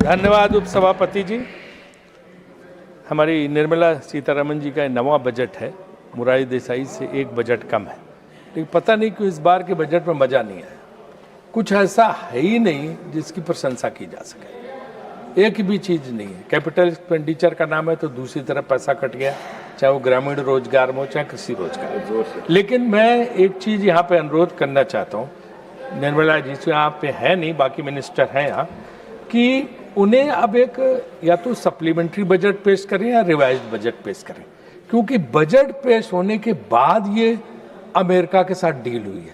धन्यवाद उपसभापति जी। हमारी निर्मला सीतारमण जी का नवा बजट है, मोरारजी देसाई से एक बजट कम है, लेकिन पता नहीं क्यों इस बार के बजट में मज़ा नहीं आया। कुछ ऐसा है ही नहीं जिसकी प्रशंसा की जा सके, एक भी चीज़ नहीं है। कैपिटल एक्सपेंडिचर का नाम है तो दूसरी तरफ पैसा कट गया, चाहे वो ग्रामीण रोजगार में हो चाहे कृषि रोजगार। लेकिन मैं एक चीज़ यहाँ पे अनुरोध करना चाहता हूँ, निर्मला जी से यहाँ पे है नहीं, बाकी मिनिस्टर हैं यहाँ, कि उन्हें अब एक या तो सप्लीमेंट्री बजट पेश करें या रिवाइज्ड बजट पेश करें, क्योंकि बजट पेश होने के बाद ये अमेरिका के साथ डील हुई है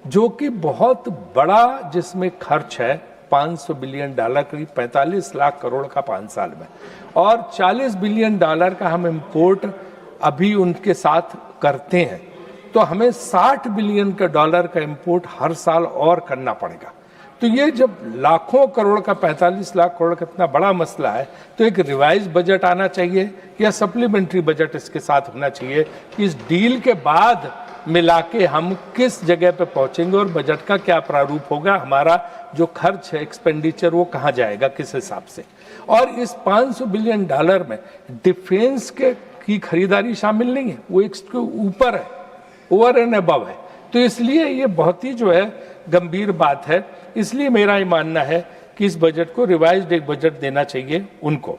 जो कि बहुत बड़ा, जिसमें खर्च है $500 बिलियन, करीब 45 लाख करोड़ का 5 साल में, और $40 बिलियन का हम इम्पोर्ट अभी उनके साथ करते हैं, तो हमें $60 बिलियन का इम्पोर्ट हर साल और करना पड़ेगा। तो ये जब लाखों करोड़ का 45 लाख करोड़ का इतना बड़ा मसला है, तो एक रिवाइज बजट आना चाहिए या सप्लीमेंट्री बजट इसके साथ होना चाहिए कि इस डील के बाद मिला के हम किस जगह पे पहुंचेंगे और बजट का क्या प्रारूप होगा, हमारा जो खर्च है एक्सपेंडिचर वो कहाँ जाएगा, किस हिसाब से। और इस $500 बिलियन में डिफेंस की खरीदारी शामिल नहीं है, वो इसके ऊपर है, ओवर एंड अबव है। तो इसलिए ये बहुत ही जो है गंभीर बात है। इसलिए मेरा ये मानना है कि इस बजट को रिवाइज्ड एक बजट देना चाहिए उनको।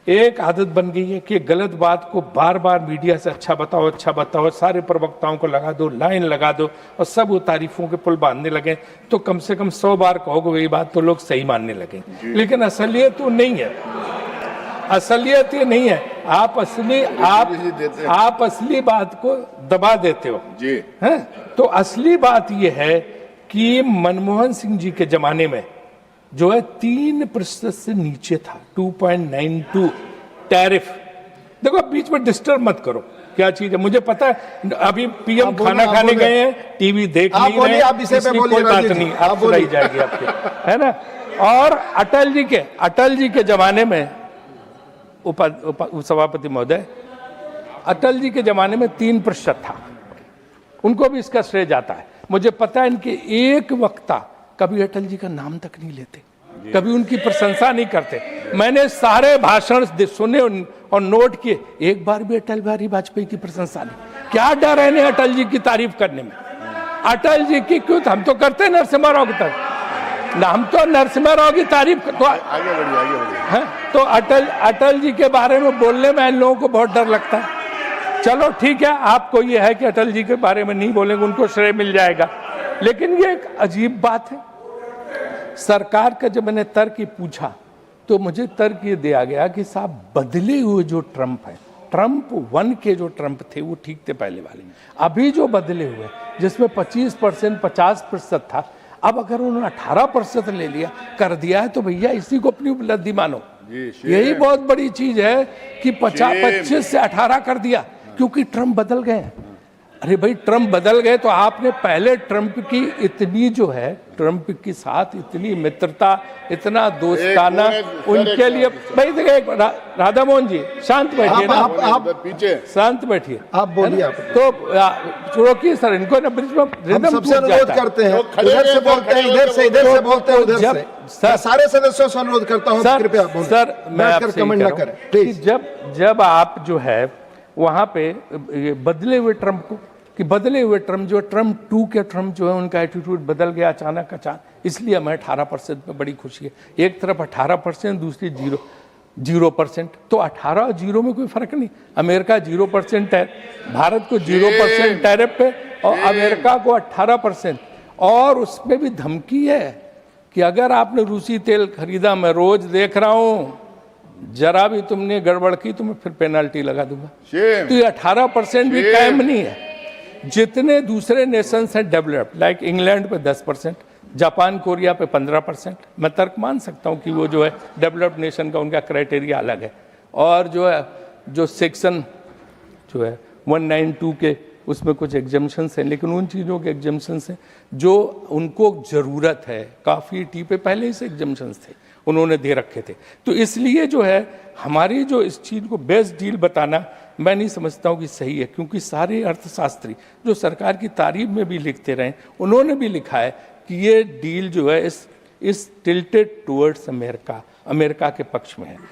एक आदत बन गई है कि गलत बात को बार बार मीडिया से अच्छा बताओ, सारे प्रवक्ताओं को लगा दो, लाइन लगा दो और सब वो तारीफों के पुल बांधने लगे, तो कम से कम 100 बार कहोगे वही बात तो लोग सही मानने लगे। लेकिन असलियत वो नहीं है, असलियत ये नहीं है। आप असली बात को दबा देते हो जी, हैं? तो असली बात ये है कि मनमोहन सिंह जी के जमाने में जो है 3% से नीचे था, 2.92 टैरिफ। देखो बीच में डिस्टर्ब मत करो, क्या चीज है मुझे पता है। अभी पीएम खाना खाने गए हैं, टीवी देख नहीं रहे, कोई बात नहीं, आप सुनाई जाएगी आपके, है ना। और अटल जी के जमाने में सभापति महोदय, अटल जी के जमाने में 3% था, उनको भी इसका श्रेय जाता है। मुझे पता है इनके एक वक्ता कभी अटल जी का नाम तक नहीं लेते, कभी उनकी प्रशंसा नहीं करते। मैंने सारे भाषण सुने और नोट किए, एक बार भी अटल बिहारी वाजपेयी की प्रशंसा नहीं। क्या डर है इन्हें अटल जी की तारीफ करने में? अटल जी की क्यों, हम तो करते हैं नरसिम्हा राव की तारीफ, हम तो नरसिम्हा राव की तारीफ तो आगे बढ़िए। तो अटल जी के बारे में बोलने में इन लोगों को बहुत डर लगता है। चलो ठीक है, आपको ये है कि अटल जी के बारे में नहीं बोलेंगे, उनको श्रेय मिल जाएगा। लेकिन ये एक अजीब बात है, सरकार का जब मैंने तर्क पूछा तो मुझे तर्क ये दिया गया कि साहब बदले हुए जो ट्रम्प है, ट्रम्प 1 के जो ट्रम्प थे वो ठीक थे पहले वाले, अभी जो बदले हुए जिसमें 25% 50% था, अब अगर उन्होंने 18% ले लिया कर दिया है तो भैया इसी को अपनी उपलब्धि मानो। यही बहुत बड़ी चीज है कि 25 से 18 कर दिया, क्योंकि ट्रम्प बदल गए। अरे भाई ट्रम्प बदल गए तो आपने पहले ट्रम्प की इतनी जो है, ट्रम्प के साथ इतनी मित्रता, इतना दोस्ताना उनके लिए भाई देखिए, राधा मोहन जी शांत बैठिए ना, आप पीछे शांत बैठिए, आप बोलिए। तो रोकिए सर, इनको ना ब्रिज में रिदम सबसे अनुरोध करते हैं, उधर से बोलते हैं, इधर से बोलते हैं, उधर से। सारे सदस्यों से अनुरोध करता हूं कृपया सर, मैं आपसे कमेंट ना करें प्लीज। जब आप जो है वहां पे बदले हुए ट्रम्प को, कि बदले हुए ट्रम्प जो ट्रम्प 2 के ट्रम्प जो है उनका एटीट्यूड बदल गया अचानक, इसलिए हमें 18% में बड़ी खुशी है। एक तरफ 18%, दूसरी 0%। तो 18 और 0 में कोई फर्क नहीं। अमेरिका 0% है, भारत को 0% टैरिफ पे, और अमेरिका को 18%। और उसमें भी धमकी है कि अगर आपने रूसी तेल खरीदा, मैं रोज देख रहा हूँ, जरा भी तुमने गड़बड़ की तो मैं फिर पेनल्टी लगा दूंगा। तो ये 18% भी कायम नहीं है। जितने दूसरे नेशंस हैं डेवलप्ड, लाइक इंग्लैंड पे 10%, जापान कोरिया पे 15%, मैं तर्क मान सकता हूँ कि वो जो है डेवलप्ड नेशन का उनका क्राइटेरिया अलग है। और जो है जो सेक्शन जो है 192 के उसमें कुछ एग्जम्पशंस हैं, लेकिन उन चीज़ों के एग्जम्पशंस हैं जो उनको ज़रूरत है। काफ़ी टी पे पहले ही से एग्जम्पशंस थे, उन्होंने दे रखे थे। तो इसलिए जो है हमारी जो इस चीज़ को बेस्ट डील बताना मैं नहीं समझता हूँ कि सही है, क्योंकि सारे अर्थशास्त्री जो सरकार की तारीफ में भी लिखते रहे, उन्होंने भी लिखा है कि ये डील जो है इस टिल्टेड टुवर्ड्स अमेरिका, अमेरिका के पक्ष में है।